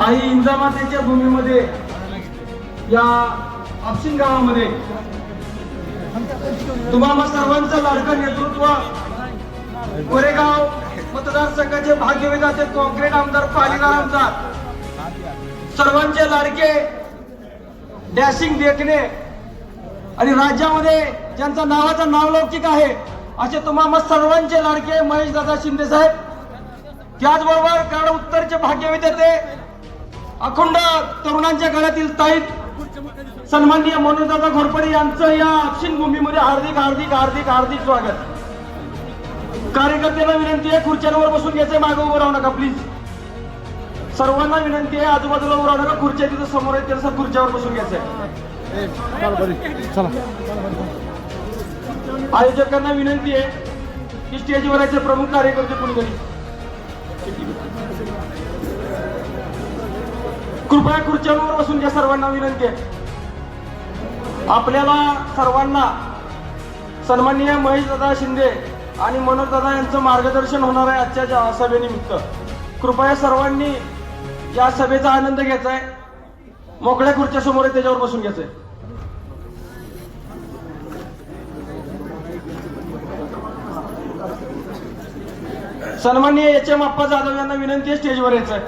काही इंजामातेच्या भूमीमध्ये या आपशिंग गावामध्ये तुम्हा सर्वांचं लाडकं नेतृत्व कोरेगाव मतदारसंघाचे भाग्यविधाते काँक्रीट आमदार पालीदार आमदार सर्वांचे लाडके डॅशिंग देखणे आणि राज्यामध्ये ज्यांचा नावाचा नावलौकिक आहे असे तुम्हा सर्वांचे लाडके महेशदादा शिंदे साहेब, त्याचबरोबर कराड उत्तरचे भाग्यविधाते अखंड तरुणांच्या गळ्यातील ताईत सन्माननीय मनोजदादा घोरपडे यांचं या आपशिंग भूमीमध्ये हार्दिक हार्दिक हार्दिक हार्दिक स्वागत. कार्यकर्त्यांना विनंती आहे, खुर्च्यांवर बसून घ्यायचंय, मागे उभं राहू नका प्लीज. सर्वांना विनंती आहे, आजूबाजूला उभं राहू नका, खुर्च्या तिथं समोर आहेत त्यानुसार खुर्च्यावर बसून घ्यायचंय. आयोजकांना विनंती आहे की स्टेजवर यायचे प्रमुख कार्यकर्ते कोणीतरी कृपया खुर्च्यांवर बसून घ्या. सर्वांना विनंती आहे. आपल्याला सर्वांना सन्माननीय महेशदादा शिंदे आणि मनोजदादा यांचं मार्गदर्शन होणार आहे आजच्या सभेनिमित्त. कृपया सर्वांनी या सभेचा आनंद घ्यायचा आहे. मोकळ्या खुर्च्या समोर आहे त्याच्यावर बसून घ्यायचंय. सन्माननीय एच एम अप्पा जाधव यांना विनंती आहे स्टेजवर यायचंय.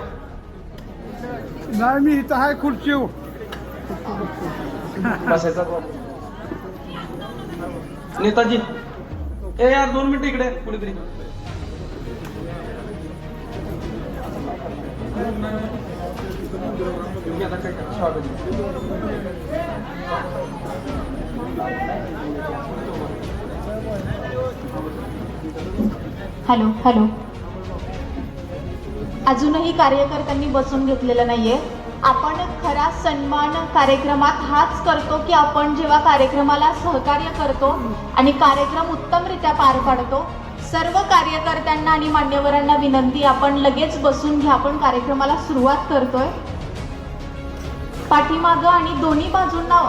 नाही, मी इथं आहे खुर्ची. बसायचा नेताजी, ए यार 2 मिनिट इकडे कुणीतरी. हॅलो हॅलो, अजूनही कार्यकर्त्यांनी बसून घेतलेलं नाहीये. आपण खरा सन्मान कार्यक्रमात हाच करतो की आपण जेव्हा कार्यक्रमाला सहकार्य करतो आणि कार्यक्रम उत्तमरित्या पार पाडतो. सर्व कार्यकर्त्यांना आणि मान्यवरांना विनंती, आपण लगेच बसून घ्या. आपण कार्यक्रमाला सुरुवात करतोय. पाठीमागं आणि दोन्ही बाजूंना